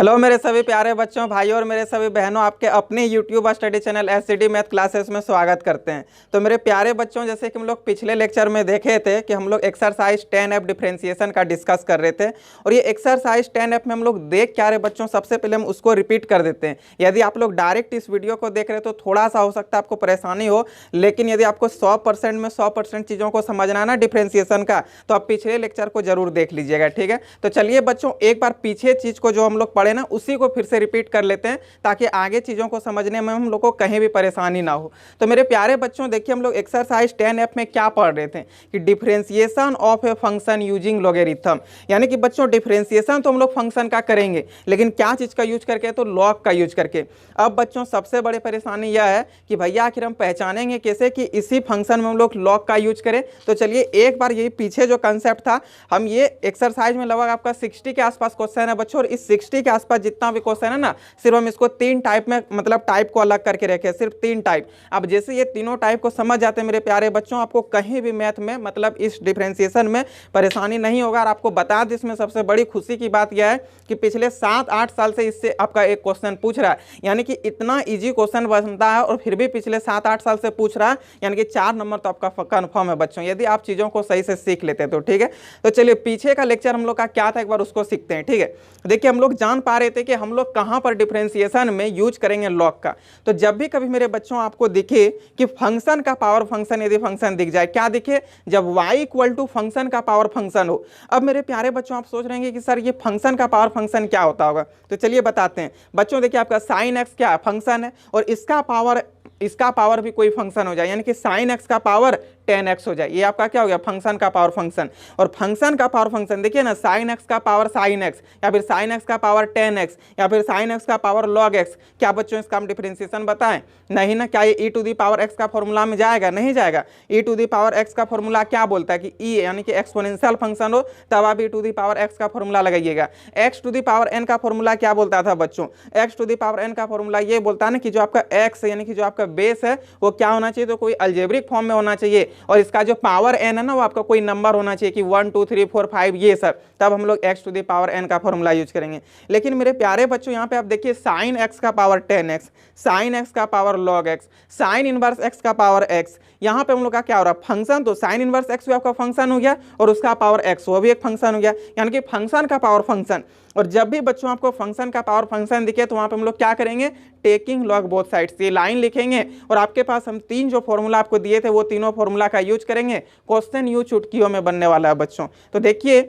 Hello मेरे सभी प्यारे बच्चों, भाइयों और मेरे सभी बहनों, आपके अपने YouTube study channel SCD math classes में स्वागत करते हैं। तो मेरे प्यारे बच्चों, जैसे कि हम लोग पिछले लेक्चर में देखे थे कि हम लोग एक्सरसाइज 10F डिफरेंशिएशन का डिस्कस कर रहे थे। और ये एक्सरसाइज 10F में हम लोग देख क्या रहे बच्चों, सबसे पहले हम उसको रिपीट कर देते हैं। यदि आप लोग डायरेक्ट इस वीडियो को देख रहे हो तो थोड़ा सा हो सकता है आपको परेशानी हो, लेकिन यदि आपको 100% में 100% चीज़ों को समझना है ना डिफरेंशिएशन का, तो आप पिछले लेक्चर को जरूर देख लीजिएगा। ठीक है, तो चलिए बच्चों, एक बार पीछे चीज़ को जो हम लोग पढ़े ना उसी को फिर से रिपीट कर लेते हैं, ताकि आगे चीज़ों को समझने में हम लोग को कहीं भी परेशानी ना हो। तो मेरे प्यारे बच्चों, देखिए हम लोग एक्सरसाइज 10F में क्या पढ़ रहे थे कि differentiation of a function using logarithm. यानी कि बच्चों डिफरेंशिएशन तो हम लोग फंक्शन का करेंगे, लेकिन क्या चीज़ का यूज करके, तो लॉग का यूज करके। अब बच्चों सबसे बड़ी परेशानी यह है कि भैया आखिर हम पहचानेंगे कैसे कि इसी फंक्शन में हम लोग लॉग का यूज करें। तो चलिए एक बार यही पीछे जो कंसेप्ट था, हम ये एक्सरसाइज में लगभग आपका 60 के आसपास क्वेश्चन है बच्चों, और इस 60 के आसपास जितना भी क्वेश्चन है ना, सिर्फ हम इसको 3 टाइप में, मतलब टाइप को अलग करके रखे, सिर्फ 3 टाइप। अब जैसे ये तीनों टाइप को समझ जाते हैं मेरे प्यारे बच्चों, आपको कहीं भी मैथ में, मतलब इस डिफरेंशिएशन में परेशानी नहीं होगा। और आपको बता दें, इसमें सबसे बड़ी खुशी की बात यह है कि पिछले 7-8 साल से इससे आपका एक क्वेश्चन पूछ रहा है, यानी कि इतना ईजी क्वेश्चन बनता है और फिर भी पिछले 7-8 साल से पूछ रहा है, यानी कि 4 नंबर तो आपका कन्फर्म है बच्चों, यदि आप चीज़ों को सही से सीख लेते हैं तो। ठीक है, तो चलिए पीछे का लेक्चर हम लोग का क्या था, एक बार उसको सीखते हैं। ठीक है, देखिए हम लोग जान पा रहे थे कि हम लोग कहाँ पर डिफरेंशिएशन में यूज करेंगे लॉग का। तो जब भी कभी मेरे बच्चों आपको दिखे कि फंक्शन का पावर फंक्शन, यदि फंक्शन दिख जाए, क्या दिखे, जब y इक्वल टू फंक्शन का पावर फंक्शन हो। अब मेरे प्यारे बच्चों आप सोच रहे हैं कि सर ये फंक्शन का पावर फंक्शन क्या होता होगा, तो चलिए बताते हैं बच्चों। देखिए आपका साइन एक्स क्या फंक्शन है, और इसका पावर भी कोई फंक्शन हो जाए, यानी कि साइन एक्स का पावर 10x हो जाए, ये आपका क्या हो गया, फंक्शन का पावर फंक्शन। और फंक्शन का पावर फंक्शन देखिए ना, साइन एक्स का पावर साइन एक्स, या फिर साइन एक्स का पावर 10x, या फिर साइन एक्स का पावर log x। क्या बच्चों इसका हम डिफरेंशिएशन बताएं? नहीं ना। क्या ये e to the power x का फॉर्मूला में जाएगा? नहीं जाएगा। e to the power x का फॉर्मूला क्या बोलता है कि e यानी कि एक्सपोनेंशियल फंक्शन हो, तब आप e to the power x का फॉर्मूला लगाइएगा। x to the power n का फॉर्मूला क्या बोलता था बच्चों? x to the power n का फॉर्मूला ये बोलता है ना कि जो आपका x यानी कि जो आपका बेस है वो क्या होना चाहिए, तो कोई अलजेब्रिक फॉर्म में होना चाहिए, और इसका जो पावर n है ना वो आपका कोई नंबर होना चाहिए कि 1 2 3 4 5 ये सब, तब हम लोग x to the power n का फॉर्मूला यूज करेंगे। लेकिन मेरे प्यारे बच्चों यहाँ पे आप देखिए, साइन x का पावर 10x, साइन x का power log x, sine inverse x का पावर x, यहाँ पे हम लोग का क्या हो रहा है, फंक्शन। तो साइन इनवर्स x भी आपका फंक्शन हो गया, और उसका पावर x वो भी एक फंक्शन हो गया, यानी कि फंक्शन का पावर फंक्शन। और जब भी बच्चों आपको फंक्शन का पावर फंक्शन दिखे तो वहां पे हम लोग क्या करेंगे, टेकिंग लॉग बोथ साइड्स, ये लाइन लिखेंगे, और आपके पास हम 3 जो फॉर्मूला आपको दिए थे वो तीनों फॉर्मूला का यूज करेंगे। क्वेश्चन यूज चुटकियों में बनने वाला है बच्चों। तो देखिए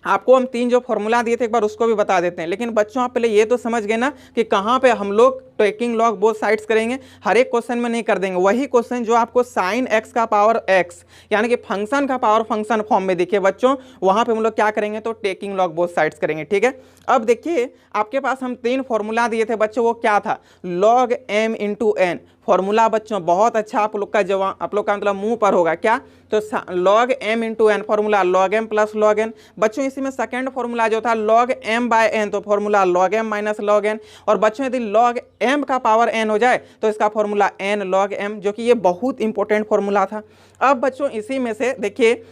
आपको हम 3 जो फॉर्मूला दिए थे एक बार उसको भी बता देते हैं, लेकिन बच्चों आप पहले ये तो समझ गए ना कि कहाँ पे हम लोग टेकिंग लॉग बोथ साइड्स करेंगे। हर एक क्वेश्चन में नहीं कर देंगे, वही क्वेश्चन जो आपको साइन एक्स का पावर एक्स यानी कि फंक्शन का पावर फंक्शन फॉर्म में दिखे बच्चों, वहां पे हम लोग क्या करेंगे, तो टेकिंग लॉग बोथ साइड्स करेंगे। ठीक है, अब देखिए आपके पास हम 3 फॉर्मूला दिए थे बच्चों, वो क्या था, log m into n formula बच्चों बहुत अच्छा, आप लोग का जवाब, आप लोग का मतलब मुंह पर होगा क्या, तो log m into n formula log m plus log n. बच्चों इसी में सेकंड फॉर्मूला जो था लॉग एम बाय एन, तो formula log m minus log n. और बच्चों यदि लॉग एम का पावर एन हो जाए तो इसका फॉर्मूला एन लॉग एम, जो कि ये बहुत इंपॉर्टेंट फॉर्मूला था। अब बच्चों इसी में से देखिए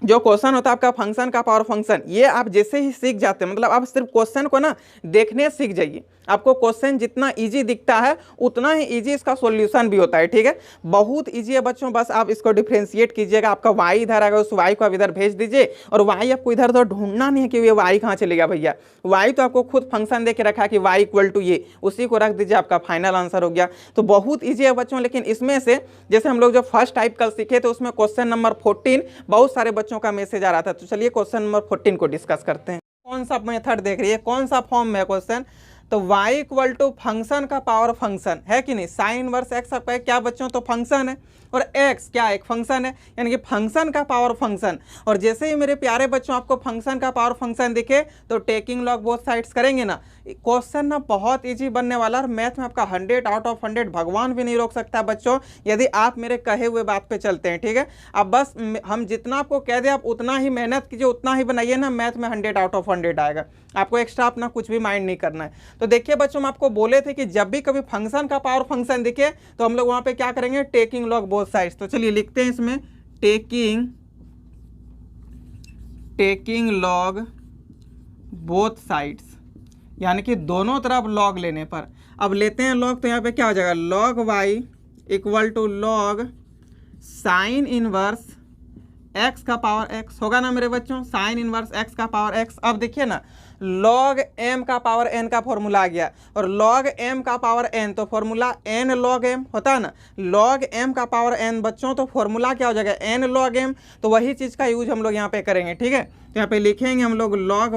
जो क्वेश्चन होता है आपका फंक्शन का पावर फंक्शन, ये आप जैसे ही सीख जाते हैं, मतलब आप सिर्फ क्वेश्चन को ना देखने सीख जाइए, आपको क्वेश्चन जितना इजी दिखता है उतना ही इजी इसका सॉल्यूशन भी होता है। ठीक है, बहुत इजी है बच्चों, बस आप इसको डिफरेंशिएट कीजिएगा। आपका y इधर आएगा, उस y को आप इधर भेज दीजिए, और y आपको इधर तो ढूंढना नहीं है कि ये y कहाँ चलेगा भैया, y तो आपको खुद फंक्शन दे के रखा है कि y इक्वल टू ये, उसी को रख दीजिए, आपका फाइनल आंसर हो गया। तो बहुत ईजी है बच्चों। लेकिन इसमें से जैसे हम लोग जो फर्स्ट टाइप कल सीखे थे उसमें क्वेश्चन नंबर 14 बहुत सारे बच्चों का मैसेज आ रहा था, तो चलिए क्वेश्चन नंबर 14 को डिस्कस करते हैं। कौन सा मेथड देख रही है, कौन सा फॉर्म में है क्वेश्चन, तो y इक्वल टू फंक्शन का पावर फंक्शन है कि नहीं, साइन इनवर्स x आपका क्या बच्चों, तो फंक्शन है, और x क्या एक फंक्शन है, यानी कि फंक्शन का पावर फंक्शन। और जैसे ही मेरे प्यारे बच्चों आपको फंक्शन का पावर फंक्शन दिखे तो टेकिंग लॉग बोथ साइड्स करेंगे ना। क्वेश्चन ना बहुत इजी बनने वाला, और मैथ में आपका 100 आउट ऑफ 100 भगवान भी नहीं रोक सकता बच्चों, यदि आप मेरे कहे हुए बात पे चलते हैं। ठीक है, अब बस हम जितना आपको कह दें आप उतना ही मेहनत कीजिए, उतना ही बनाइए ना, मैथ में 100 आउट ऑफ 100 आएगा। आपको एक्स्ट्रा अपना कुछ भी माइंड नहीं करना है। तो देखिए बच्चों हम आपको बोले थे कि जब भी कभी फंक्शन का पावर फंक्शन दिखे तो हम लोग वहां पे क्या करेंगे, टेकिंग लॉग बोथ साइड्स। तो चलिए लिखते हैं इसमें टेकिंग लॉग बोथ साइड्स, यानी कि दोनों तरफ लॉग लेने पर। अब लेते हैं लॉग, तो यहाँ पे क्या हो जाएगा, log y equal to log sine inverse x का पावर एक्स होगा ना मेरे बच्चों, साइन इनवर्स एक्स का पावर एक्स। अब देखिए ना, लॉग एम का पावर एन का फॉर्मूला आ गया, और लॉग एम का पावर एन तो फॉर्मूला एन लॉग एम होता है ना, लॉग एम का पावर एन बच्चों, तो फॉर्मूला क्या हो जाएगा, एन लॉग एम। तो वही चीज़ का यूज हम लोग यहाँ पे करेंगे, ठीक है। तो यहाँ पे लिखेंगे हम लोग लॉग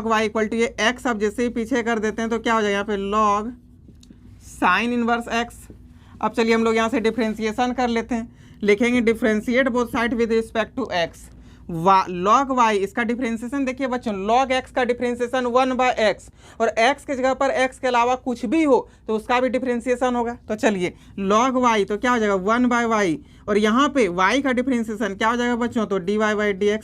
वाई इक्वल टू ये एक्स। अब जैसे ही पीछे कर देते हैं तो क्या हो जाएगा, यहाँ पे लॉग साइन इनवर्स एक्स। अब चलिए हम लोग यहाँ से डिफ्रेंसिएशन कर लेते हैं, लिखेंगे differentiate both side with respect to x. Log y, इसका डिफ्रेंसिएशन देखिए बच्चों, लॉग एक्स का डिफ्रेंसिएशन 1/x, और x के जगह पर x के अलावा कुछ भी हो तो उसका भी डिफ्रेंसिएशन होगा। तो चलिए लॉग वाई तो क्या हो जाएगा 1/y, और यहाँ पे y का डिफ्रेंसिएशन क्या हो जाएगा बच्चों, तो dy/dx,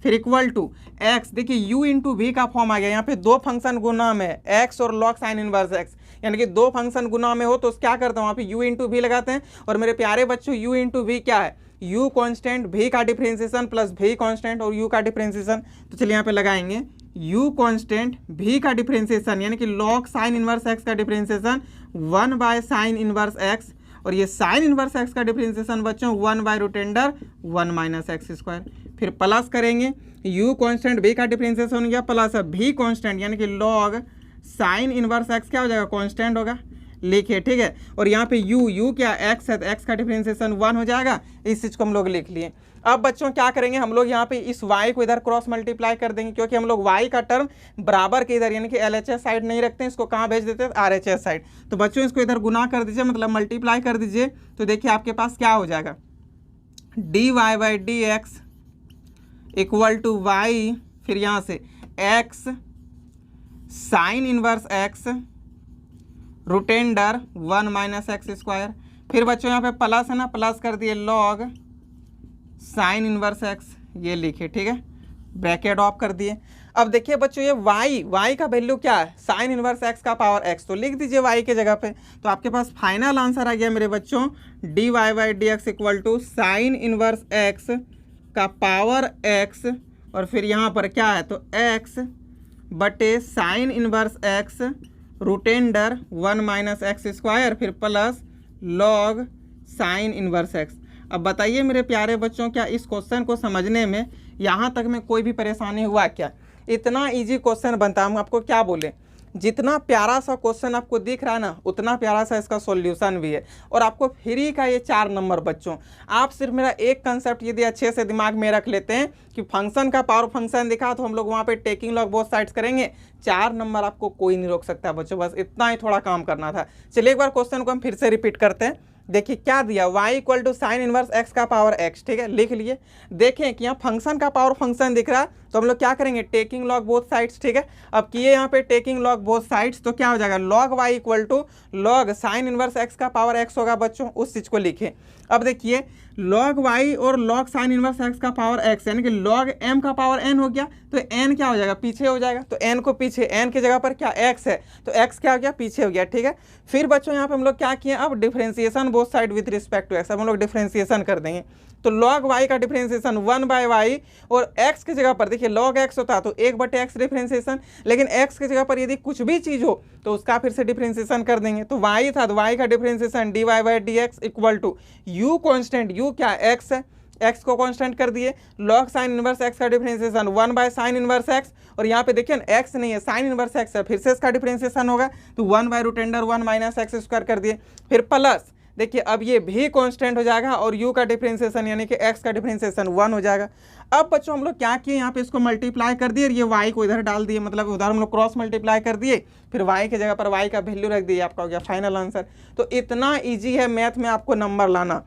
फिर इक्वल टू x। देखिए u इंटू वी का फॉर्म आ गया, यहाँ पे दो फंक्शन गुना में x और लॉग साइन इनवर्स x, यानी कि दो फंक्शन गुना में हो तो क्या करते हैं, वहाँ पे u इंटू वी लगाते हैं। और मेरे प्यारे बच्चों u इंटू वी क्या है, u कांस्टेंट, v का डिफरेंशिएशन प्लस v कांस्टेंट और u का डिफरेंशिएशन। तो चलिए यहाँ पे लगाएंगे u कांस्टेंट, v का डिफरेंशिएशन यानी कि लॉग साइन इनवर्स x का डिफरेंशिएशन 1/sin इनवर्स x, और ये साइन इनवर्स x का डिफरेंशिएशन बच्चों 1/√1 - x²। फिर प्लस करेंगे u कांस्टेंट, v का डिफरेंशिएशन हो गया, प्लस v कांस्टेंट यानी कि लॉग साइन इनवर्स x क्या हो जाएगा, कांस्टेंट होगा, लिखिए, ठीक है। और यहाँ पे u क्या x है, तो x का डिफरेंशिएशन 1 हो जाएगा, इस चीज़ को हम लोग लिख लिए। अब बच्चों क्या करेंगे, हम लोग यहाँ पे इस y को इधर क्रॉस मल्टीप्लाई कर देंगे, क्योंकि हम लोग y का टर्म बराबर के इधर यानी कि LHS साइड नहीं रखते हैं, इसको कहाँ भेज देते हैं, RHS साइड। तो बच्चों इसको इधर गुना कर दीजिए, मतलब मल्टीप्लाई कर दीजिए, तो देखिए आपके पास क्या हो जाएगा, dy/dx इक्वल टू y, फिर यहाँ से x sine inverse x रूटेंडर 1 - x²। फिर बच्चों यहाँ पे प्लस है ना, प्लस कर दिए लॉग साइन इनवर्स x, ये लिखे, ठीक है, ब्रैकेट ऑफ कर दिए। अब देखिए बच्चों ये y का वैल्यू क्या है, साइन इनवर्स x का पावर x, तो लिख दीजिए y के जगह पे। तो आपके पास फाइनल आंसर आ गया मेरे बच्चों dy/dx equal to sine inverse x का पावर x, और फिर यहाँ पर क्या है, तो x बटे साइन इनवर्स x रूटेंडर 1 - x², फिर plus log sine inverse x। अब बताइए मेरे प्यारे बच्चों, क्या इस क्वेश्चन को समझने में यहाँ तक में कोई भी परेशानी हुआ क्या? इतना इजी क्वेश्चन बनता है, हम आपको क्या बोले, जितना प्यारा सा क्वेश्चन आपको दिख रहा है ना, उतना प्यारा सा इसका सॉल्यूशन भी है, और आपको फ्री का ये 4 नंबर बच्चों। आप सिर्फ मेरा एक कंसेप्ट यदि अच्छे से दिमाग में रख लेते हैं कि फंक्शन का पावर फंक्शन दिखा तो हम लोग वहाँ पे टेकिंग लॉग बोथ साइड्स करेंगे, 4 नंबर आपको कोई नहीं रोक सकता बच्चों, बस इतना ही थोड़ा काम करना था। चलिए एक बार क्वेश्चन को हम फिर से रिपीट करते हैं। देखिए क्या दिया, y equal to sine inverse x का पावर x, ठीक है, लिख लिए। देखें कि यहाँ फंक्शन का पावर फंक्शन दिख रहा है, तो हम लोग क्या करेंगे, टेकिंग लॉग बोथ साइड्स, ठीक है। अब किए यहाँ पे टेकिंग लॉग बोथ साइड्स, तो क्या हो जाएगा, log y equal to log sine inverse x का पावर x होगा बच्चों, उस चीज़ को लिखे। अब देखिए लॉग y और लॉग साइन इनवर्स x का पावर x यानी कि लॉग m का पावर n हो गया, तो n क्या हो जाएगा, पीछे हो जाएगा, तो n को पीछे, n की जगह पर क्या x है, तो x क्या हो गया, पीछे हो गया, ठीक है। फिर बच्चों यहाँ पे हम लोग क्या किए, अब differentiation both side with respect to x, अब हम लोग डिफरेंशिएशन कर देंगे। तो लॉग y का डिफरेंशिएशन 1/y, और x की जगह पर देखिए लॉग x होता तो 1/x डिफरेंशिएशन, लेकिन x की जगह पर यदि कुछ भी चीज़ हो तो उसका फिर से डिफरेंशिएशन कर देंगे। तो y था, तो y का differentiation dy/dx equal to u constant, u क्या x है, x को कांस्टेंट कर दिए, लॉग साइन इनवर्स x का डिफरेंशिएशन 1/sin इनवर्स x, और यहाँ पे देखिए x नहीं है, साइन इनवर्स x है, फिर से इसका डिफरेंशिएशन होगा, तो 1/√1 - x² कर दिए, फिर प्लस देखिए अब ये भी कांस्टेंट हो जाएगा, और u का डिफरेंशिएशन यानी कि x का डिफरेंशिएशन 1 हो जाएगा। अब बच्चों हम लोग क्या किए, यहाँ पे इसको मल्टीप्लाई कर दिए, और ये y को इधर डाल दिए, मतलब उधर हम लोग क्रॉस मल्टीप्लाई कर दिए, फिर y की जगह पर y का वैल्यू रख दिए, आपका हो गया फाइनल आंसर। तो इतना ईजी है मैथ में आपको नंबर लाना,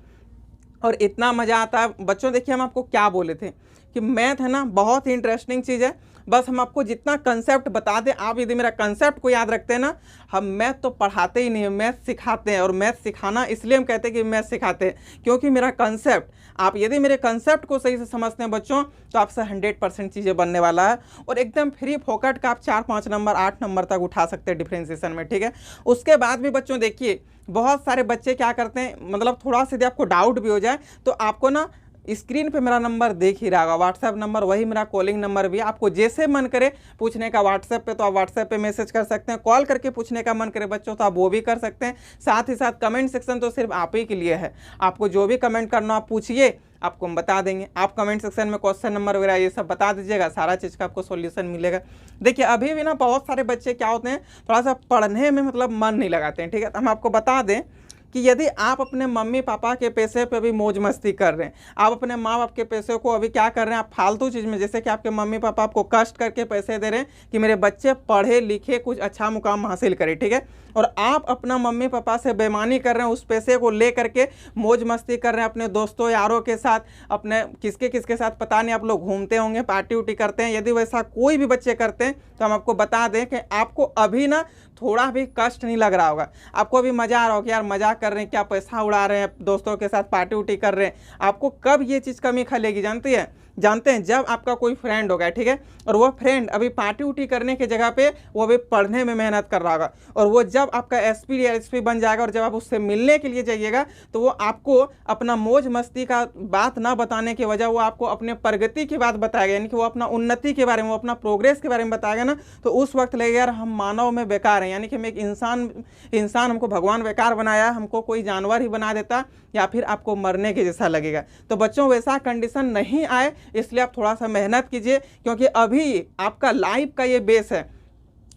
और इतना मज़ा आता है बच्चों। देखिए हम आपको क्या बोले थे कि मैथ है ना बहुत ही इंटरेस्टिंग चीज़ है, बस हम आपको जितना कंसेप्ट बता दें, आप यदि मेरा कंसेप्ट को याद रखते हैं ना, हम मैथ तो पढ़ाते ही नहीं है, मैथ सिखाते हैं। और मैथ सिखाना इसलिए हम कहते हैं कि मैथ सिखाते हैं, क्योंकि मेरा कंसेप्ट, आप यदि मेरे कंसेप्ट को सही से समझते हैं बच्चों, तो आपसे 100% चीज़ें बनने वाला है, और एकदम फ्री फोकट का आप 4-5 नंबर 8 नंबर तक उठा सकते हैं डिफरेंशिएशन में, ठीक है। उसके बाद भी बच्चों देखिए बहुत सारे बच्चे क्या करते हैं, मतलब थोड़ा सा यदि आपको डाउट भी हो जाए तो आपको ना स्क्रीन पे मेरा नंबर देख ही रहा होगा, व्हाट्सएप नंबर, वही मेरा कॉलिंग नंबर भी है। आपको जैसे मन करे पूछने का व्हाट्सएप पे तो आप व्हाट्सएप पे मैसेज कर सकते हैं, कॉल करके पूछने का मन करे बच्चों तो आप वो भी कर सकते हैं। साथ ही साथ कमेंट सेक्शन तो सिर्फ आप ही के लिए है, आपको जो भी कमेंट करना आप पूछिए, आपको हम बता देंगे। आप कमेंट सेक्शन में क्वेश्चन नंबर वगैरह ये सब बता दीजिएगा, सारा चीज़ का आपको सॉल्यूशन मिलेगा। देखिए अभी भी ना बहुत सारे बच्चे क्या होते हैं, थोड़ा सा पढ़ने में मतलब मन नहीं लगाते हैं, ठीक है। तो हम आपको बता दें कि यदि आप अपने मम्मी पापा के पैसे पे भी मौज मस्ती कर रहे हैं, आप अपने माँ बाप के पैसे को अभी क्या कर रहे हैं, आप फालतू चीज़ में, जैसे कि आपके मम्मी पापा आपको कष्ट करके पैसे दे रहे हैं कि मेरे बच्चे पढ़े लिखे कुछ अच्छा मुकाम हासिल करें, ठीक है, और आप अपना मम्मी पापा से बेईमानी कर रहे हैं, उस पैसे को ले करके मौज मस्ती कर रहे हैं अपने दोस्तों यारों के साथ, अपने किसके किसके साथ पता नहीं, आप लोग घूमते होंगे, पार्टी उटी करते हैं। यदि वैसा कोई भी बच्चे करते हैं तो हम आपको बता दें कि आपको अभी ना थोड़ा भी कष्ट नहीं लग रहा होगा, आपको अभी मज़ा आ रहा होगा कि यार मजाक कर रहे हैं, क्या पैसा उड़ा रहे हैं, दोस्तों के साथ पार्टी उटी कर रहे हैं। आपको कब ये चीज़ कमी खलेगी जानते हैं, जब आपका कोई फ्रेंड होगा, ठीक है, और वो फ्रेंड अभी पार्टी उटी करने की जगह पे वो अभी पढ़ने में मेहनत कर रहा होगा, और वो जब आपका एसपी या एसपी बन जाएगा और जब आप उससे मिलने के लिए जाइएगा तो वो आपको अपना मौज मस्ती का बात ना बताने की वजह वो आपको अपने प्रगति की बात बताएगा, यानी कि वो अपना उन्नति के बारे में, वो अपना प्रोग्रेस के बारे में बताएगा ना, तो उस वक्त लगेगा यार हम मानव में बेकार हैं, यानी कि हम एक इंसान हमको भगवान बेकार बनाया, हमको कोई जानवर ही बना देता, या फिर आपको मरने के जैसा लगेगा। तो बच्चों वैसा कंडीशन नहीं आए इसलिए आप थोड़ा सा मेहनत कीजिए, क्योंकि अभी आपका लाइफ का ये बेस है।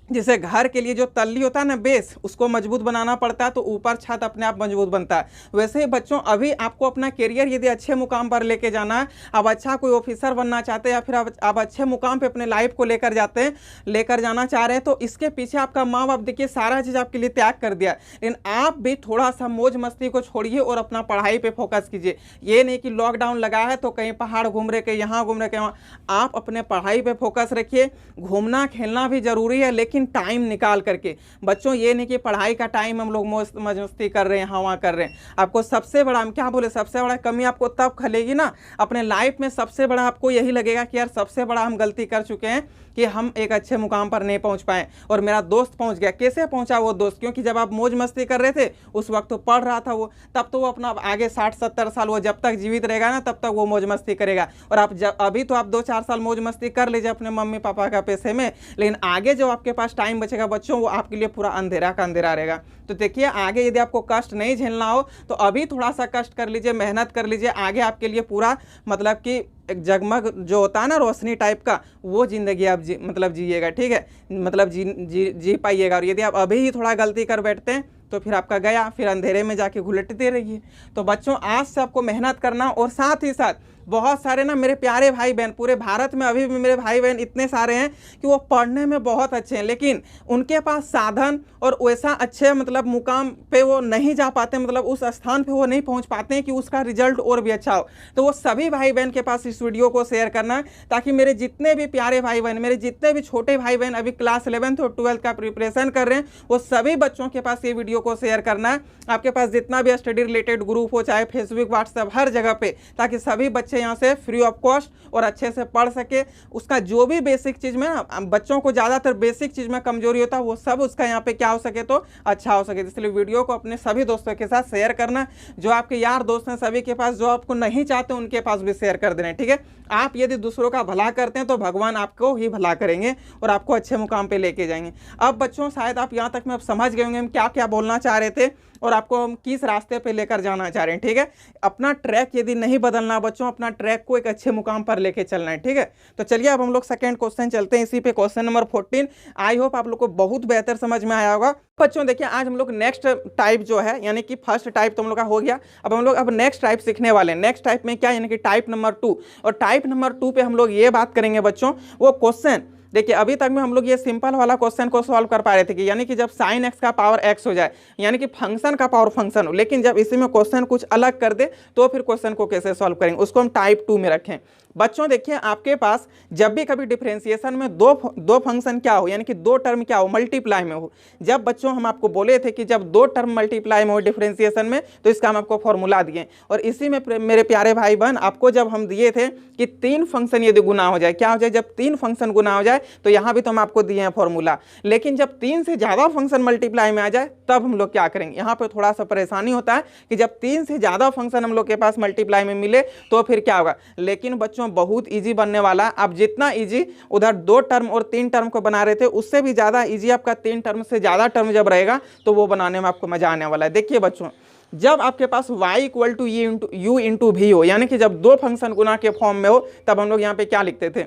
जैसे घर के लिए जो तल्ली होता है ना, बेस, उसको मजबूत बनाना पड़ता है तो ऊपर छत अपने आप मजबूत बनता है। वैसे ही बच्चों अभी आपको अपना करियर यदि अच्छे मुकाम पर लेके जाना है, आप अच्छा कोई ऑफिसर बनना चाहते हैं या फिर आप अच्छे मुकाम पे अपने लाइफ को लेकर जाना चाह रहे हैं, तो इसके पीछे आपका माँ बाप देखिए सारा चीज़ आपके लिए त्याग कर दिया, लेकिन आप भी थोड़ा सा मौज मस्ती को छोड़िए और अपना पढ़ाई पर फोकस कीजिए। ये नहीं कि लॉकडाउन लगा है तो कहीं पहाड़ घूम रहे, कहीं यहाँ घूम रहे, कहीं वहाँ। आप अपने पढ़ाई पर फोकस रखिए, घूमना खेलना भी जरूरी है लेकिन टाइम निकाल करके। बच्चों ये नहीं कि पढ़ाई का टाइम हम लोग मौज मस्ती कर रहे हैं, हाँ वहाँ कर रहे हैं। आपको सबसे बड़ा, हम क्या बोले, सबसे बड़ा कमी आपको तब खलेगी ना अपने लाइफ में, सबसे बड़ा आपको यही लगेगा कि यार सबसे बड़ा हम गलती कर चुके हैं कि हम एक अच्छे मुकाम पर नहीं पहुंच पाए और मेरा दोस्त पहुंच गया। कैसे पहुंचा वो दोस्त? क्योंकि जब आप मौज मस्ती कर रहे थे उस वक्त तो पढ़ रहा था वो, तब तो वो अपना आगे 60-70 साल वो जब तक जीवित रहेगा ना तब तक वो मौज मस्ती करेगा। और आप जब अभी तो आप 2-4 साल मौज मस्ती कर लीजिए अपने मम्मी पापा का पैसे में, लेकिन आगे जो आपके पास टाइम बचेगा बच्चों, वो आपके लिए पूरा अंधेरा का अंधेरा रहेगा। तो देखिए आगे यदि आपको कष्ट नहीं झेलना हो तो अभी थोड़ा सा कष्ट कर लीजिए, मेहनत कर लीजिए, आगे आपके लिए पूरा मतलब कि एक जगमग जो होता है ना रोशनी टाइप का, वो ज़िंदगी आप जिएगा, ठीक है, मतलब जी पाइएगा। और यदि आप अभी ही थोड़ा गलती कर बैठते हैं तो फिर आपका गया, फिर अंधेरे में जाके घुलटते रहिए। तो बच्चों आज से आपको मेहनत करना, और साथ ही साथ बहुत सारे ना मेरे प्यारे भाई बहन, पूरे भारत में अभी भी मेरे भाई बहन इतने सारे हैं कि वो पढ़ने में बहुत अच्छे हैं, लेकिन उनके पास साधन और वैसा अच्छे मतलब मुकाम पे वो नहीं जा पाते, मतलब उस स्थान पे वो नहीं पहुंच पाते हैं कि उसका रिजल्ट और भी अच्छा हो। तो वो सभी भाई बहन के पास इस वीडियो को शेयर करना, ताकि मेरे जितने भी प्यारे भाई बहन, मेरे जितने भी छोटे भाई बहन अभी क्लास 11th और 12th का प्रिपरेशन कर रहे हैं, वो सभी बच्चों के पास ये वीडियो को शेयर करना है। आपके पास जितना भी स्टडी रिलेटेड ग्रुप हो, चाहे फेसबुक, व्हाट्सएप, हर जगह पे, ताकि सभी बच्चे यहाँ से फ्री ऑफ कॉस्ट और अच्छे से पढ़ सके। उसका जो भी बेसिक चीज़ में ना, बच्चों को ज़्यादातर बेसिक चीज़ में कमजोरी होता है, वो सब उसका यहाँ पे क्या हो सके तो अच्छा हो सके। इसलिए वीडियो को अपने सभी दोस्तों के साथ शेयर करना, जो आपके यार दोस्त हैं सभी के पास, जो आपको नहीं चाहते उनके पास भी शेयर कर देना, ठीक है। आप यदि दूसरों का भला करते हैं तो भगवान आपको ही भला करेंगे और आपको अच्छे मुकाम पे लेके जाएंगे। अब बच्चों शायद आप यहाँ तक में अब समझ गए होंगे हम क्या क्या बोलना चाह रहे थे और आपको हम किस रास्ते पे लेकर जाना चाह रहे हैं, ठीक है। अपना ट्रैक यदि नहीं बदलना बच्चों, अपना ट्रैक को एक अच्छे मुकाम पर लेके चलना है, ठीक है। तो चलिए अब हम लोग सेकंड क्वेश्चन चलते हैं, इसी पे क्वेश्चन नंबर 14। आई होप आप लोग को बहुत बेहतर समझ में आया होगा। बच्चों देखिए आज हम लोग नेक्स्ट टाइप जो है, यानी कि फर्स्ट टाइप तो हम लोग का हो गया, अब हम लोग नेक्स्ट टाइप सीखने वाले हैं। नेक्स्ट टाइप में क्या, यानी कि टाइप नंबर 2, और टाइप नंबर 2 पे हम लोग ये बात करेंगे बच्चों, वो क्वेश्चन देखिए अभी तक में हम लोग ये सिंपल वाला क्वेश्चन को सॉल्व कर पा रहे थे कि यानी कि जब साइन एक्स का पावर एक्स हो जाए, यानी कि फंक्शन का पावर फंक्शन हो, लेकिन जब इसी में क्वेश्चन कुछ अलग कर दे तो फिर क्वेश्चन को कैसे सॉल्व करेंगे, उसको हम टाइप 2 में रखें। बच्चों देखिए आपके पास जब भी कभी डिफरेंशिएशन में दो फंक्शन क्या हो, यानी कि दो टर्म क्या हो, मल्टीप्लाई में हो। जब बच्चों हम आपको बोले थे कि जब दो टर्म मल्टीप्लाई में हो डिफरेंशिएशन में, तो इसका हम आपको फॉर्मूला दिए। और इसी में मेरे प्यारे भाई बहन आपको जब हम दिए थे कि तीन फंक्शन यदि गुना हो जाए, क्या हो जाए, जब तीन फंक्शन गुना हो जाए, तो यहाँ भी तो हम आपको दिए हैं फॉर्मूला। लेकिन जब तीन से ज्यादा फंक्शन मल्टीप्लाई में आ जाए तब हम लोग क्या करेंगे, यहाँ पे थोड़ा सा परेशानी होता है कि जब तीन से ज्यादा फंक्शन हम लोग के पास मल्टीप्लाई में मिले तो फिर क्या होगा। लेकिन बच्चों बहुत इजी बनने वाला, आप जितना इजी उधर दो टर्म और तीन टर्म को बना रहे थे उससे भी ज्यादा इजी आपका तीन टर्म से ज्यादा टर्म जब रहेगा तो वो बनाने में आपको मजा आने वाला है। देखिए बच्चों, जब आपके पास y equal to u into भी हो, यानी कि जब दो फंक्शन गुना के फॉर्म में हो, तब हम लोग यहाँ पे क्या लिखते थे,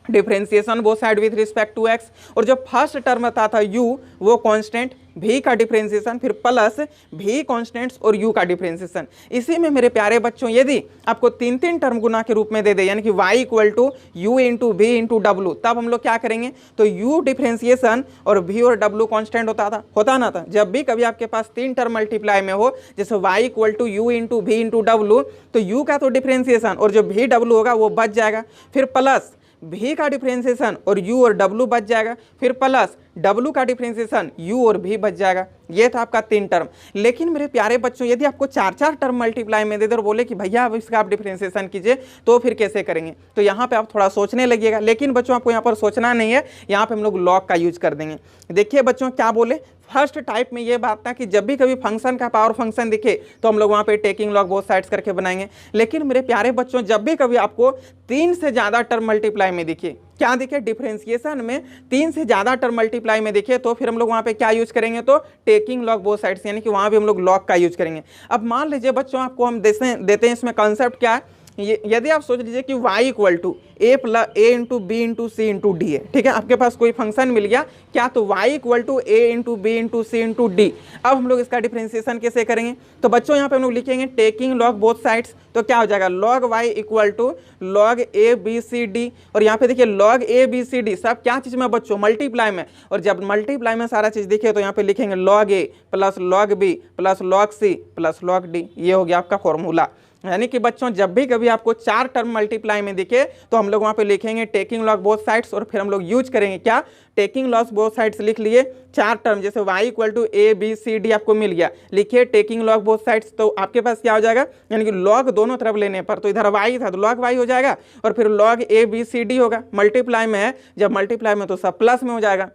differentiation both side with respect to x। और जो फर्स्ट टर्म आता था u वो कांस्टेंट, v का डिफरेंशिएशन, फिर प्लस v कांस्टेंट्स और u का डिफरेंशिएशन। इसी में मेरे प्यारे बच्चों यदि आपको तीन तीन टर्म गुना के रूप में दे दे, यानी कि y equal to u into v into डब्लू, तब हम लोग क्या करेंगे, तो u डिफरेंशिएशन और v और w कांस्टेंट होता ना था। जब भी कभी आपके पास तीन टर्म मल्टीप्लाई में हो, जैसे y equal to u into v into डब्लू, तो u का तो डिफरेंशिएशन और जो v w होगा वो बच जाएगा, फिर प्लस v का डिफरेंशिएशन और u और w बच जाएगा, फिर प्लस w का डिफरेंशिएशन u और v बच जाएगा। ये था आपका तीन टर्म। लेकिन मेरे प्यारे बच्चों यदि आपको चार चार टर्म मल्टीप्लाई में दे दे और बोले कि भैया अब इसका आप डिफरेंशिएशन कीजिए, तो फिर कैसे करेंगे, तो यहाँ पे आप थोड़ा सोचने लगिएगा। लेकिन बच्चों आपको यहाँ पर सोचना नहीं है, यहाँ पे हम लोग लॉग का यूज कर देंगे। देखिए बच्चों क्या बोले, फर्स्ट टाइप में ये बात था कि जब भी कभी फंक्शन का पावर फंक्शन दिखे तो हम लोग वहाँ पे टेकिंग लॉग बोथ साइड्स करके बनाएंगे। लेकिन मेरे प्यारे बच्चों जब भी कभी आपको तीन से ज़्यादा टर्म मल्टीप्लाई में दिखे, क्या दिखे, डिफरेंशिएशन में तीन से ज़्यादा टर्म मल्टीप्लाई में दिखे, तो फिर हम लोग वहाँ पे क्या यूज करेंगे, तो टेकिंग लॉग बोथ साइड्स, यानी कि वहाँ भी हम लोग लॉग का यूज करेंगे। अब मान लीजिए बच्चों आपको हम देते हैं इसमें कंसेप्ट क्या है, यदि आप सोच लीजिए कि y equal to a into b into c into d है, ठीक है, आपके पास कोई फंक्शन मिल गया क्या, तो y equal to a into b into c into d. अब हम लोग इसका डिफरेंशिएशन कैसे करेंगे, तो बच्चों यहाँ पे हम लोग लिखेंगे टेकिंग लॉग बोथ साइड्स, तो क्या हो जाएगा log y equal to log a b c d। और यहाँ पे देखिए log a b c d सब क्या चीज़ में बच्चों, मल्टीप्लाई में। और जब मल्टीप्लाई में सारा चीज़ दिखे तो यहाँ पे लिखेंगे log a plus log b plus log c plus log d। ये हो गया आपका फॉर्मूला। यानी कि बच्चों जब भी कभी आपको चार टर्म मल्टीप्लाई में दिखे तो हम लोग वहाँ पे लिखेंगे टेकिंग लॉग बोथ साइड्स, और फिर हम लोग यूज करेंगे क्या, टेकिंग लॉग बोथ साइड्स लिख लिए, चार टर्म जैसे y equal to a b c d आपको मिल गया, लिखिए टेकिंग लॉग बोथ साइड्स, तो आपके पास क्या हो जाएगा, यानी कि लॉग दोनों तरफ लेने पर, तो इधर y था तो log y हो जाएगा, और फिर log a b c d होगा, मल्टीप्लाई में है, जब मल्टीप्लाई में तो सब प्लस में हो जाएगा,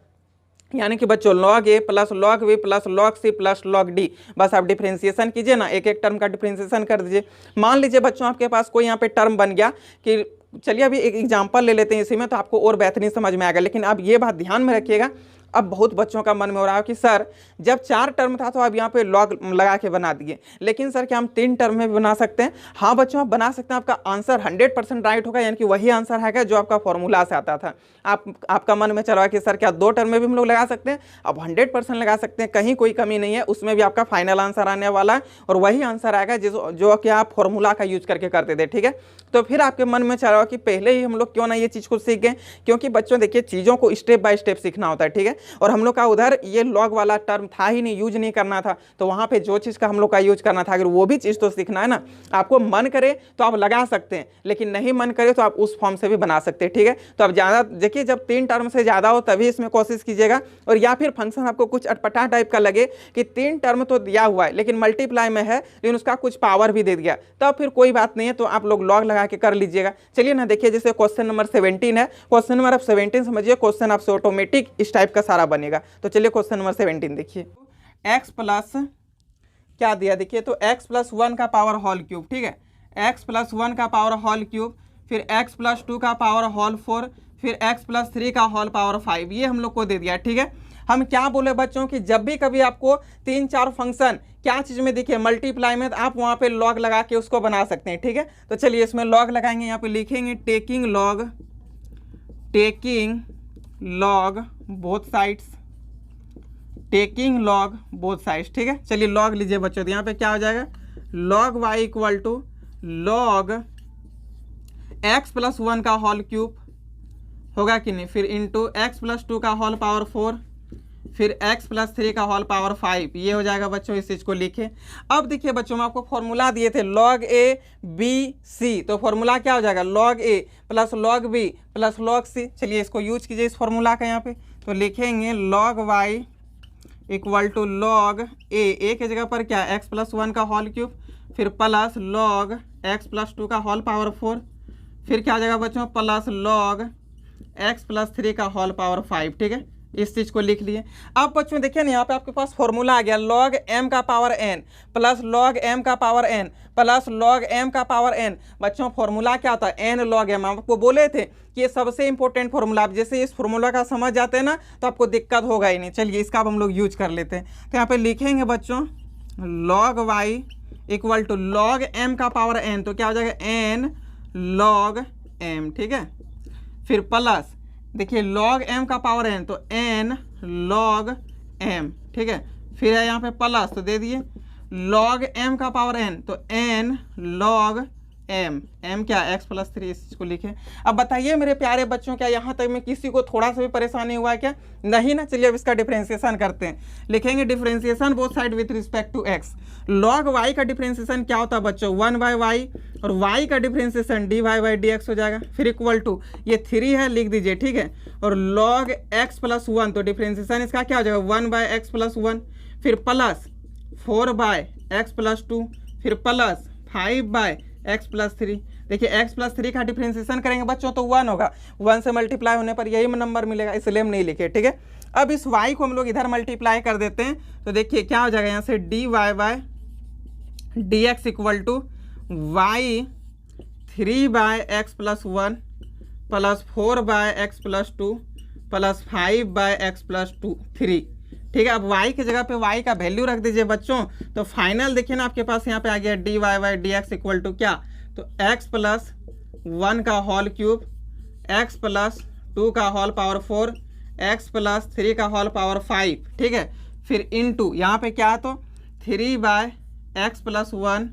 यानी कि बच्चों log a plus log v plus log c plus log d। बस आप डिफरेंशिएशन कीजिए ना, एक एक टर्म का डिफरेंशिएशन कर दीजिए। मान लीजिए बच्चों आपके पास कोई यहाँ पे टर्म बन गया कि, चलिए अभी एक एग्जांपल ले लेते हैं इसी में, तो आपको और बेहतरीन समझ में आएगा। लेकिन आप ये बात ध्यान में रखिएगा, अब बहुत बच्चों का मन में हो रहा है कि सर जब चार टर्म था तो आप यहाँ पे लॉग लगा के बना दिए, लेकिन सर क्या हम तीन टर्म में भी बना सकते हैं। हाँ बच्चों आप बना सकते हैं, आपका आंसर 100% राइट होगा, यानी कि वही आंसर है जो आपका फॉर्मूला से आता था। आपका मन में चल रहा है कि सर क्या दो टर्म में भी हम लोग लगा सकते हैं, अब 100% लगा सकते हैं, कहीं कोई कमी नहीं है, उसमें भी आपका फाइनल आंसर आने वाला है, और वही आंसर आएगा जो कि आप फॉर्मूला का यूज करके करते थे, ठीक है। तो फिर आपके मन में चल रहा है कि पहले ही हम लोग क्यों ना ये चीज़ को सीख गए, क्योंकि बच्चों देखिए चीज़ों को स्टेप बाय स्टेप सीखना होता है, ठीक है। और हम लोग का उधर ये लॉग वाला टर्म था ही नहीं, यूज नहीं करना था, तो वहाँ पे जो चीज़ का हम लोग का यूज करना था, अगर वो भी चीज़ तो सीखना है ना। आपको मन करे तो आप लगा सकते हैं, लेकिन नहीं मन करे तो आप उस फॉर्म से भी बना सकते हैं, ठीक है। तो अब ज़्यादा देखिए जब तीन टर्म से ज़्यादा हो तभी इसमें कोशिश कीजिएगा, और या फिर फंक्शन आपको कुछ अटपटा टाइप का लगे कि तीन टर्म तो दिया हुआ है लेकिन मल्टीप्लाई में है, लेकिन उसका कुछ पावर भी दे दिया, तब फिर कोई बात नहीं है, तो आप लोग लॉग लगा के कर लीजिएगा। चलिए ना देखिए, जैसे क्वेश्चन नंबर 17 है, क्वेश्चन नंबर आप 17 समझिए, क्वेश्चन आपसे ऑटोमेटिक इस टाइप का सारा बनेगा। तो चलिए क्वेश्चन नंबर 17 देखिए, x प्लस क्या दिया देखिए, तो x प्लस 1 का पावर होल क्यूब, ठीक है, x प्लस 1 का पावर होल क्यूब, फिर x प्लस 2 का पावर होल 4, फिर x प्लस 3 का होल पावर 5, ये हम लोग को दे दिया, ठीक है। हम क्या बोले बच्चों कि जब भी कभी आपको तीन चार फंक्शन क्या चीज़ में दिखे मल्टीप्लाई में, तो आप वहाँ पे लॉग लगा के उसको बना सकते हैं, ठीक है। तो चलिए इसमें लॉग लगाएंगे, यहाँ पे लिखेंगे taking log both sides, taking log both sides, ठीक है। चलिए लॉग लीजिए बच्चों, तो यहाँ पे क्या हो जाएगा, log y equal to log x plus 1 का होल क्यूब होगा कि नहीं, फिर इंटू x प्लस 2 का होल पावर 4, फिर x प्लस 3 का होल पावर 5, ये हो जाएगा बच्चों, इस चीज़ को लिखे। अब देखिए बच्चों, मैं आपको फॉर्मूला दिए थे log a b c, तो फॉर्मूला क्या हो जाएगा log a plus log b plus log c। चलिए इसको यूज कीजिए इस फॉर्मूला का यहाँ पे, तो लिखेंगे log y equal to log a की जगह पर क्या x प्लस 1 का होल क्यूब, फिर प्लस log x प्लस 2 का होल पावर 4, फिर क्या हो जाएगा बच्चों प्लस log x प्लस 3 का होल पावर 5। ठीक है, इस चीज़ को लिख लिए। अब बच्चों देखिए ना, यहाँ पे आपके पास फॉर्मूला आ गया log m का power n plus log m का power n plus log m का पावर n। बच्चों फॉर्मूला क्या होता है n log m, आपको बोले थे कि ये सबसे इंपॉर्टेंट फॉर्मूला, आप जैसे इस फॉर्मूला का समझ जाते हैं ना तो आपको दिक्कत होगा ही नहीं। चलिए इसका अब हम लोग यूज कर लेते हैं। तो यहाँ पे लिखेंगे बच्चों log y equal to log m का पावर n, तो क्या हो जाएगा n log m। ठीक है, फिर प्लस देखिए log m का पावर n, तो n log m। ठीक है, फिर है यहाँ पे प्लस, तो दे दिए log m का पावर n, तो n log m क्या x प्लस 3, इस को लिखे। अब बताइए मेरे प्यारे बच्चों, क्या यहाँ तक में किसी को थोड़ा सा भी परेशानी हुआ है क्या? नहीं ना। चलिए अब इसका डिफरेंशिएशन करते हैं। लिखेंगे differentiation both side with respect to x। log y का डिफरेंशिएशन क्या होता है बच्चों 1/y, और y का डिफरेंशिएशन dy/dx हो जाएगा। फिर इक्वल टू ये 3 है, लिख दीजिए। ठीक है, और log x प्लस 1, तो डिफरेंशिएशन इसका क्या हो जाएगा 1/x प्लस 1, फिर प्लस 4/x प्लस 2, फिर प्लस 5/x प्लस 3। देखिए x प्लस 3 का डिफरेंशिएशन करेंगे बच्चों तो 1 होगा, 1 से मल्टीप्लाई होने पर यही नंबर मिलेगा, इसलिए हम नहीं लिखे। ठीक है, अब इस y को हम लोग इधर मल्टीप्लाई कर देते हैं, तो देखिए क्या हो जाएगा यहाँ से dy/dx equal to y 3/x plus 1 plus 4/x plus 2 plus 5/x plus 3। ठीक है, अब y की जगह पे y का वैल्यू रख दीजिए बच्चों, तो फाइनल देखिए ना आपके पास यहाँ पे आ गया dy/dx इक्वल टू क्या, तो x प्लस 1 का होल क्यूब, x प्लस 2 का होल पावर 4, x प्लस 3 का होल पावर 5। ठीक है, फिर इनटू यहाँ पे क्या है, तो 3/x प्लस 1,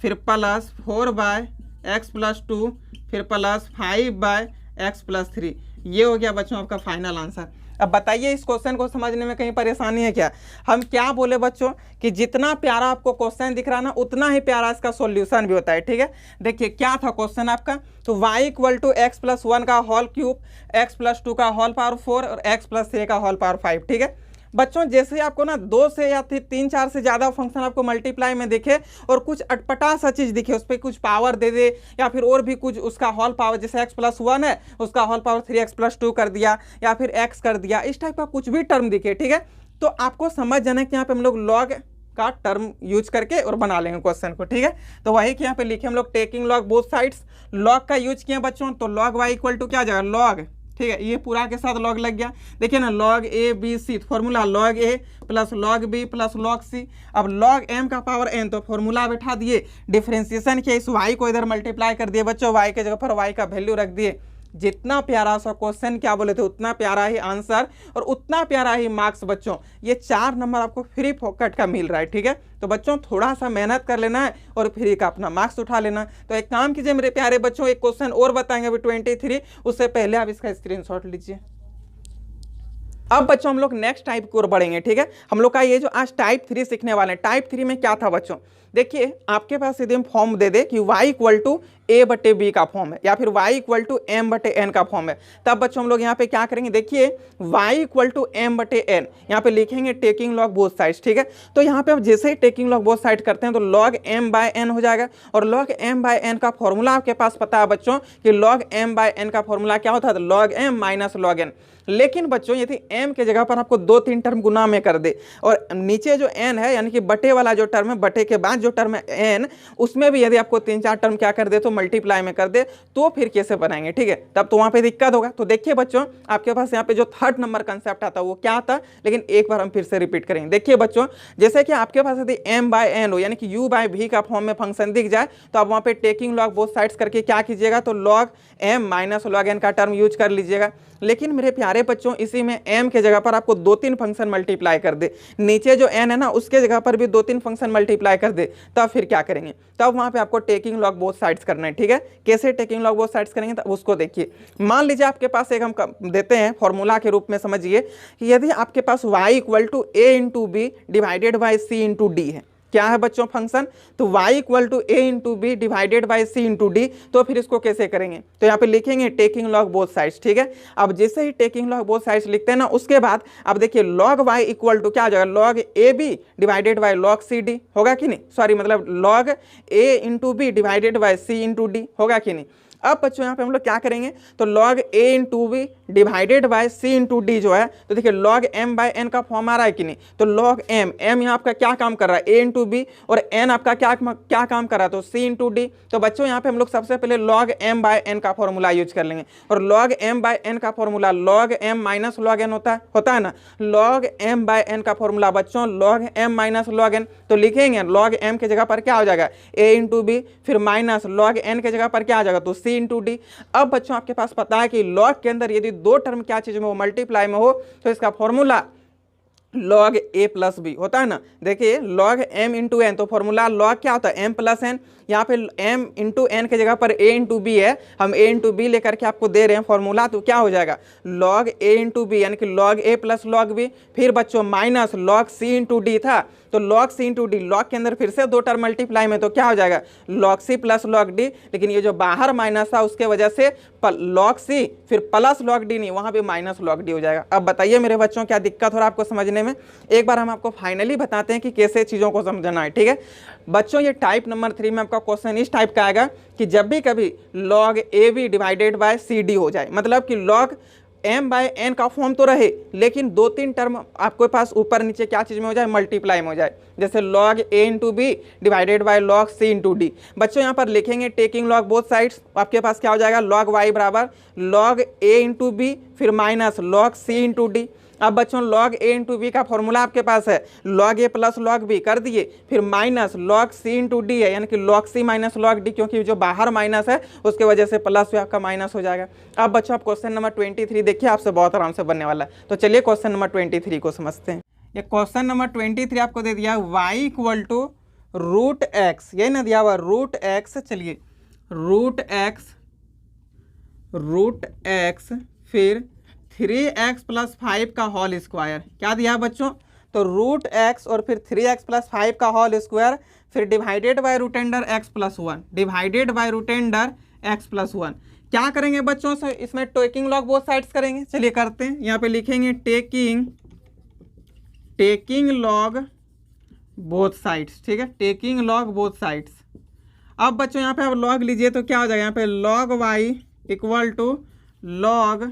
फिर प्लस 4/x प्लस 2, फिर प्लस 5/x प्लस 3। ये हो गया बच्चों आपका फाइनल आंसर। अब बताइए इस क्वेश्चन को समझने में कहीं परेशानी है क्या? हम क्या बोले बच्चों कि जितना प्यारा आपको क्वेश्चन दिख रहा ना उतना ही प्यारा इसका सॉल्यूशन भी होता है। ठीक है, देखिए क्या था क्वेश्चन आपका, तो y equal to x plus 1 का होल क्यूब, x प्लस 2 का होल पावर 4 और x प्लस 3 का होल पावर 5। ठीक है बच्चों, जैसे आपको ना 2 से या फिर 3-4 से ज़्यादा फंक्शन आपको मल्टीप्लाई में दिखे और कुछ अटपटा सा चीज़ दिखे, उस पर कुछ पावर दे दे या फिर और भी कुछ उसका होल पावर, जैसे x प्लस 1 है उसका होल पावर 3x प्लस 2 कर दिया या फिर x कर दिया, इस टाइप का कुछ भी टर्म दिखे। ठीक है, तो आपको समझ जाना है कि यहाँ पे हम लोग लॉग का टर्म यूज करके और बना लेंगे क्वेश्चन को। ठीक है, तो वही कि यहाँ पे लिखे हम लोग taking log both sides, log का यूज किया बच्चों, तो लॉग y इक्वल टू क्या आ जाएगा लॉग। ठीक है, ये पूरा के साथ लॉग लग गया। देखिए ना log a b c, formula log a plus log b plus log c। अब log m का पावर n, तो फॉर्मूला बैठा दिए, डिफरेंशिएशन किया, इस y को इधर मल्टीप्लाई कर दिए बच्चों, y के जगह पर y का वैल्यू रख दिए। जितना प्यारा सा क्वेश्चन क्या बोले थे उतना प्यारा ही आंसर और उतना प्यारा ही मार्क्स बच्चों। ये 4 नंबर आपको फ्री फोकट का मिल रहा है। ठीक है, तो बच्चों थोड़ा सा मेहनत कर लेना है और फ्री का अपना मार्क्स उठा लेना। तो एक काम कीजिए मेरे प्यारे बच्चों, एक क्वेश्चन और बताएंगे अभी 23, उससे पहले आप इसका स्क्रीनशॉट लीजिए। अब बच्चों हम लोग नेक्स्ट टाइप की ओर बढ़ेंगे। ठीक है, हम लोग का ये जो आज टाइप 3 सीखने वाले हैं, टाइप 3 में क्या था बच्चों, देखिए आपके पास यदि हम फॉर्म दे दे कि y इक्वल टू a/b का फॉर्म है या फिर y इक्वल टू m/n का फॉर्म है, तब बच्चों हम लोग यहाँ पे क्या करेंगे, देखिए y इक्वल टू m/n यहाँ पे लिखेंगे टेकिंग लॉग बोथ साइड्स। ठीक है, तो यहाँ पे अब जैसे ही टेकिंग लॉग बोथ साइड करते हैं तो log m/n हो जाएगा, और log m/n का फॉर्मूला आपके पास पता है बच्चों कि log m/n का फॉर्मूला क्या होता है, log m minus log n। लेकिन बच्चों यदि m के जगह पर आपको 2-3 टर्म गुना में कर दे और नीचे जो n है यानी कि बटे वाला जो टर्म है, बटे के बाद जो टर्म है n, उसमें भी यदि आपको 3-4 टर्म क्या कर दे तो मल्टीप्लाई में कर दे, तो फिर कैसे बनाएंगे? ठीक है, तब तो वहां पे दिक्कत होगा। तो देखिए बच्चों आपके पास यहाँ पे जो 3rd नंबर कंसेप्ट आता है वो क्या आता, लेकिन एक बार हम फिर से रिपीट करेंगे। देखिए बच्चों, जैसे कि आपके पास यदि m/n हो यानी कि u/v का फॉर्म में फंक्शन दिख जाए तो आप वहाँ पे टेकिंग लॉग बोथ साइड्स करके क्या कीजिएगा, तो log m minus log n का टर्म यूज कर लीजिएगा। लेकिन मेरे प्यारे बच्चों इसी में m के जगह पर आपको 2-3 फंक्शन मल्टीप्लाई कर दे, नीचे जो n है ना उसके जगह पर भी 2-3 फंक्शन मल्टीप्लाई कर दे, तब फिर क्या करेंगे, तब वहां पे आपको टेकिंग लॉग बोथ साइड्स करना है। है, ठीक है। कैसे टेकिंग लॉग बोथ साइड्स करेंगे तो उसको देखिए। मान लीजिए आपके पास एक हम देते हैं फॉर्मूला के रूप में, समझिए कि यदि आपके पास y equal to a into b divided by c into d है, क्या है बच्चों फंक्शन, तो y equal to a into b divided by c into d, तो फिर इसको कैसे करेंगे, तो यहाँ पे लिखेंगे टेकिंग लॉग बोथ साइड्स, ठीक है। अब जैसे ही टेकिंग लॉग बोथ साइड्स लिखते हैं ना, उसके बाद अब देखिए लॉग y इक्वल टू क्या हो जाएगा, log a b divided by log c d, होगा कि नहीं, सॉरी मतलब log a into b divided by c into d, होगा कि नहीं। अब बच्चों यहाँ पे हम लोग क्या करेंगे, तो log a into b divided by c into d जो है, तो देखिए log m बाय n का फॉर्म आ रहा है कि नहीं, तो log m यहाँ आपका क्या काम कर रहा है, a इंटू बी, और n आपका क्या काम कर रहा है, तो c इंटू डी। तो बच्चों यहाँ पे हम लोग सबसे पहले log m बाय n का फॉर्मूला यूज कर लेंगे, और log m बाय n का formula log m minus log n होता है ना, log m बाय n का फॉर्मूला बच्चों log m minus log n, तो लिखेंगे log m के जगह पर क्या हो जाएगा, a इंटू बी, फिर माइनस log n के जगह पर क्या आ जाएगा, तो c इंटू डी। अब बच्चों आपके पास पता है कि लॉग के अंदर यदि दो टर्म क्या चीज में हो, मल्टीप्लाई में हो, तो इसका formula log a plus b होता है ना। देखिए log m इंटू एन, तो फॉर्मूला log क्या होता है m प्लस n, यहाँ पे m इंटू एन के जगह पर a इंटू बी है, हम a इंटू बी लेकर के आपको दे रहे हैं फॉर्मूला, तो क्या हो जाएगा log a इंटू बी यानी कि log a plus log b, फिर बच्चों minus log c into D था, तो log c into D, log के अंदर फिर से दो टर्म मल्टीप्लाई में, तो क्या हो जाएगा log c plus log d, लेकिन ये जो बाहर माइनस था उसके वजह से log c फिर प्लस log d नहीं, वहां पे माइनस log d हो जाएगा। अब बताइए मेरे बच्चों क्या दिक्कत हो रहा है आपको समझने में, एक बार हम आपको फाइनली बताते हैं कि कैसे चीजों को समझना है, ठीक है बच्चों। ये टाइप नंबर 3 में आपका क्वेश्चन इस टाइप का आएगा कि जब भी कभी log a b divided by c d हो जाए, मतलब कि log m बाय n का फॉर्म तो रहे, लेकिन दो तीन टर्म आपके पास ऊपर नीचे क्या चीज में हो जाए, मल्टीप्लाई में हो जाए, जैसे log a into b divided by log c into d. बच्चों यहाँ पर लिखेंगे टेकिंग log बोथ साइड्स, आपके पास क्या हो जाएगा log y बराबर log a इंटू बी फिर minus log c into d. अब बच्चों log a इंटू बी का फॉर्मूला आपके पास है log a plus log b कर दिए, फिर minus log c into d है, यानी कि log c minus log d, क्योंकि जो बाहर माइनस है उसके वजह से प्लस भी आपका माइनस हो जाएगा। अब बच्चों आप क्वेश्चन नंबर 23 देखिए, आपसे बहुत आराम से बनने वाला है। तो चलिए क्वेश्चन नंबर 23 को समझते हैं। ये क्वेश्चन नंबर 23 आपको दे दिया y equal to root x, यही ना दिया हुआ रूट एक्स, चलिए रूट एक्स फिर 3x प्लस 5 का होल स्क्वायर, क्या दिया बच्चों, तो रूट एक्स और फिर 3x प्लस 5 का होल स्क्वायर, फिर divided by root under x plus 1, divided by root under x plus 1। क्या करेंगे बच्चों से, इसमें टेकिंग लॉग बोथ साइड्स करेंगे, चलिए करते हैं। यहाँ पे लिखेंगे टेकिंग लॉग बोथ साइड्स, ठीक है, टेकिंग लॉग बोथ साइड्स। अब बच्चों यहाँ पे आप लॉग लीजिए तो क्या हो जाएगा, यहाँ पे log y equal to log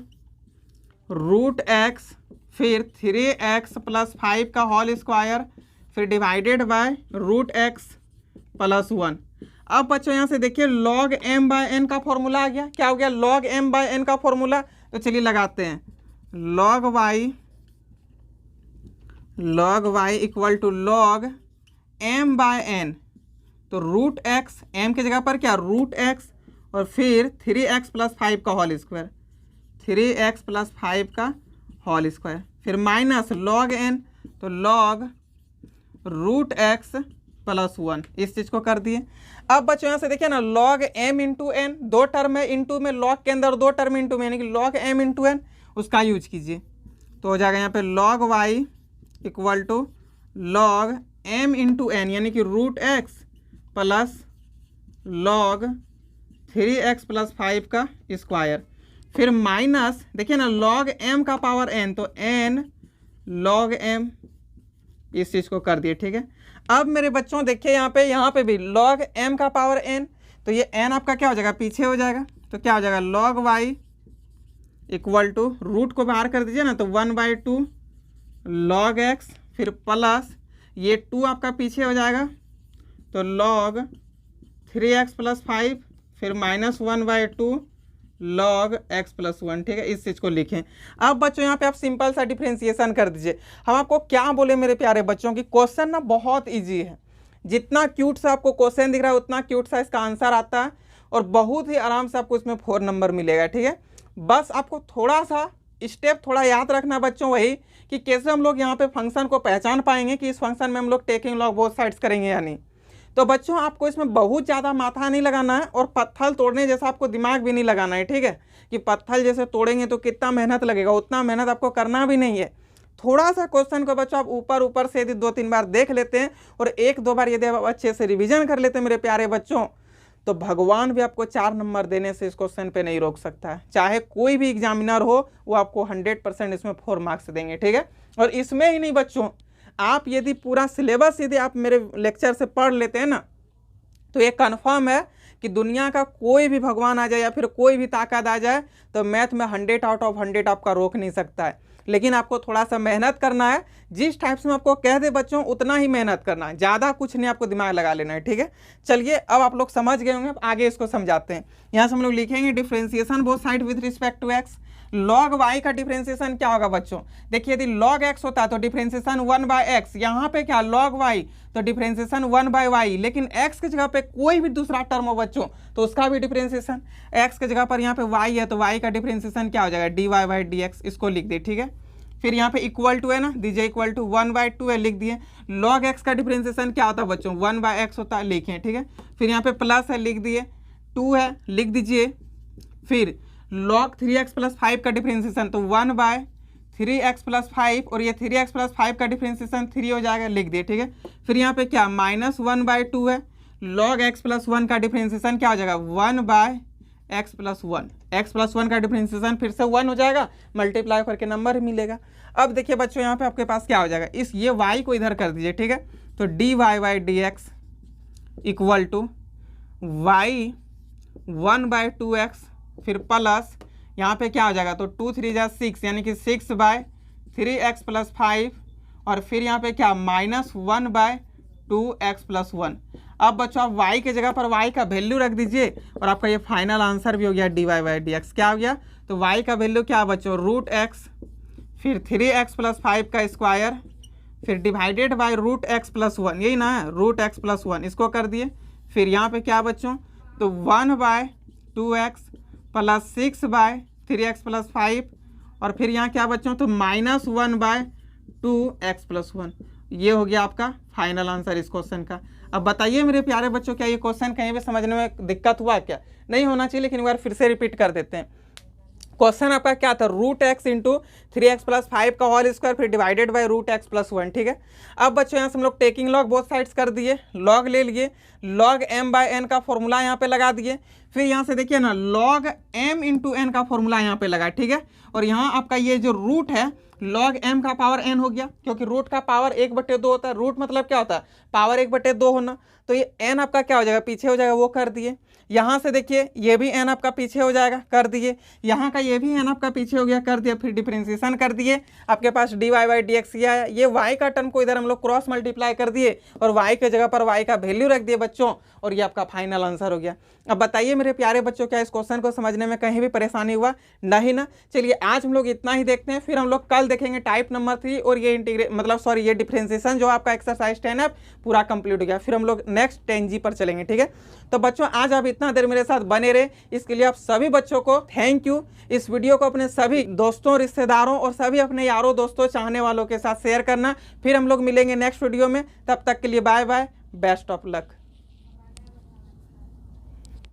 root x फिर 3x प्लस 5 का होल स्क्वायर, फिर divided by root x plus 1। अब बच्चों यहाँ से देखिए log m बाय n का फॉर्मूला आ गया, क्या हो गया log m बाय n का फॉर्मूला, तो चलिए लगाते हैं log y equal to log m by n, तो रूट एक्स m की जगह पर क्या रूट एक्स और फिर 3x प्लस 5 का होल स्क्वायर, 3x प्लस 5 का होल स्क्वायर, फिर माइनस log n, तो log रूट एक्स प्लस 1, इस चीज को कर दिए। अब बच्चों यहाँ से देखिए ना log m इंटू एन, दो टर्म है इंटू में, log के अंदर दो टर्म इंटू में, यानी कि log m इंटू एन, उसका यूज कीजिए, तो हो जाएगा यहाँ पे log y equal to log m into n, यानी कि root x plus log 3x plus 5 का स्क्वायर, फिर माइनस देखिए ना log m का पावर n, तो n log m, इस चीज़ को कर दिए, ठीक है। अब मेरे बच्चों देखिए यहाँ पे भी log m का पावर n, तो ये n आपका क्या हो जाएगा, पीछे हो जाएगा, तो क्या हो जाएगा log y equal to root को बाहर कर दीजिए ना, तो 1/2 log x फिर प्लस ये 2 आपका पीछे हो जाएगा, तो log 3x प्लस 5 फिर माइनस 1/2 log x प्लस 1, ठीक है, इस चीज़ को लिखें। अब बच्चों यहाँ पे आप सिंपल सा डिफ्रेंसिएशन कर दीजिए। हम आपको क्या बोले मेरे प्यारे बच्चों की, क्वेश्चन ना बहुत इजी है, जितना क्यूट सा आपको क्वेश्चन दिख रहा है उतना क्यूट सा इसका आंसर आता है, और बहुत ही आराम से आपको इसमें 4 नंबर मिलेगा, ठीक है। बस आपको थोड़ा सा स्टेप थोड़ा याद रखना बच्चों, वही कि कैसे हम लोग यहाँ पे फंक्शन को पहचान पाएंगे कि इस फंक्शन में हम लोग टेकिंग लॉग बोथ साइड्स करेंगे या नहीं। तो बच्चों आपको इसमें बहुत ज़्यादा माथा नहीं लगाना है और पत्थर तोड़ने जैसा आपको दिमाग भी नहीं लगाना है, ठीक है, कि पत्थर जैसे तोड़ेंगे तो कितना मेहनत लगेगा, उतना मेहनत आपको करना भी नहीं है। थोड़ा सा क्वेश्चन को बच्चों आप ऊपर ऊपर से यदि 2-3 बार देख लेते हैं और 1-2 बार यदि आप अच्छे से रिवीजन कर लेते हैं मेरे प्यारे बच्चों, तो भगवान भी आपको 4 नंबर देने से इस क्वेश्चन पे नहीं रोक सकता है। चाहे कोई भी एग्जामिनर हो वो आपको 100% इसमें 4 मार्क्स देंगे, ठीक है। और इसमें ही नहीं बच्चों, आप यदि पूरा सिलेबस यदि आप मेरे लेक्चर से पढ़ लेते हैं ना, तो ये कन्फर्म है कि दुनिया का कोई भी भगवान आ जाए या फिर कोई भी ताकत आ जाए तो मैथ में 100 आउट ऑफ 100 आपका रोक नहीं सकता है। लेकिन आपको थोड़ा सा मेहनत करना है, जिस टाइप से मैं आपको कह दे बच्चों उतना ही मेहनत करना है, ज़्यादा कुछ नहीं आपको दिमाग लगा लेना है, ठीक है। चलिए अब आप लोग समझ गए होंगे, अब आगे इसको समझाते हैं। यहाँ से हम लोग लिखेंगे differentiation both side with respect to x. Log y का डिफरेंशिएशन क्या होगा बच्चों, देखिए यदि लॉग एक्स होता तो डिफरेंशिएशन 1/x, यहाँ पे क्या लॉग वाई तो डिफरेंशिएशन 1/y, लेकिन x की जगह पे कोई भी दूसरा टर्म हो बच्चों तो उसका भी डिफरेंशिएशन, x की जगह पर यहाँ पे y है तो y का डिफरेंशिएशन क्या हो जाएगा dy/dx, इसको लिख दिए, ठीक है। फिर यहाँ पे इक्वल टू है ना, दीजिए इक्वल टू 1/2 है, लिख दिए। लॉग x का डिफरेंशिएशन क्या होता है बच्चों 1/x होता है, लिखें, ठीक है। फिर यहाँ पे प्लस है, लिख दिए, 2 है, लिख दीजिए। फिर log 3x + 5 का डिफरेंशिएशन तो 1/3x + 5 और ये 3x + 5 का डिफरेंशिएशन 3 हो जाएगा, लिख दिए, ठीक है। फिर यहाँ पे क्या -1/2 है, log x + 1 का डिफरेंशिएशन क्या हो जाएगा 1/x + 1, x + 1 का डिफरेंशिएशन फिर से 1 हो जाएगा, मल्टीप्लाई करके नंबर मिलेगा। अब देखिए बच्चों यहाँ पे आपके पास क्या हो जाएगा, इस ये y को इधर कर दीजिए, ठीक है। तो dy/dx equal to y 1/2x फिर प्लस यहाँ पे क्या हो जाएगा तो 2 3 जा 6 यानी कि 6/3x + 5 और फिर यहाँ पे क्या -1/2x + 1। अब बच्चों आप y के जगह पर y का वैल्यू रख दीजिए और आपका ये फाइनल आंसर भी हो गया dy/dx। क्या हो गया तो y का वैल्यू क्या बच्चों √x फिर 3x + 5 का स्क्वायर फिर डिवाइडेड बाय √x + 1, यही ना है √x + 1, इसको कर दिए। फिर यहाँ पे क्या बच्चों तो 1/2x + 6/3x + 5 और फिर यहाँ क्या बच्चों तो -1/2x + 1। ये हो गया आपका फाइनल आंसर इस क्वेश्चन का। अब बताइए मेरे प्यारे बच्चों क्या ये क्वेश्चन कहीं भी समझने में दिक्कत हुआ क्या, नहीं होना चाहिए, लेकिन एक बार फिर से रिपीट कर देते हैं। क्वेश्चन आपका क्या था √x × 3x + 5 का होल स्क्वायर फिर डिवाइडेड बाय √x + 1, ठीक है। अब बच्चों यहाँ से हम लोग टेकिंग लॉग बोथ साइड्स कर दिए, लॉग ले लिए, log m/n का फॉर्मूला यहाँ पे लगा दिए। फिर यहाँ से देखिए ना log m × n का फॉर्मूला यहाँ पे लगा, ठीक है। और यहाँ आपका ये जो रूट है log m का पावर n हो गया, क्योंकि रूट का पावर 1/2 होता है, रूट मतलब क्या होता है पावर 1/2 होना, तो ये n आपका क्या हो जाएगा पीछे हो जाएगा, वो कर दिए। यहाँ से देखिए ये भी n आपका पीछे हो जाएगा, कर दिए। यहाँ का ये भी n आपका पीछे हो गया, कर दिया। फिर डिफरेंशिएशन कर दिए, आपके पास dy/dx ये आया। ये y का टर्म को इधर हम लोग क्रॉस मल्टीप्लाई कर दिए और y के जगह पर y का वैल्यू रख दिए बच्चों, और ये आपका फाइनल आंसर हो गया। अब बताइए मेरे प्यारे बच्चों क्या इस क्वेश्चन को समझने में कहीं भी परेशानी हुआ, नहीं ना। चलिए आज हम लोग इतना ही देखते हैं, फिर हम लोग कल देखेंगे टाइप नंबर 3 और ये ये डिफरेंशिएशन जो आपका एक्सरसाइज 10 पूरा कंप्लीट हो गया। फिर हम लोग नेक्स्ट 10G पर चलेंगे, ठीक है। तो बच्चों आज आप इतना देर मेरे साथ बने रहे, इसके लिए आप सभी बच्चों को थैंक यू। इस वीडियो को अपने सभी दोस्तों, रिश्तेदारों और सभी अपने यारों दोस्तों चाहने वालों के साथ शेयर करना। फिर हम लोग मिलेंगे नेक्स्ट वीडियो में, तब तक के लिए bye bye, best of luck.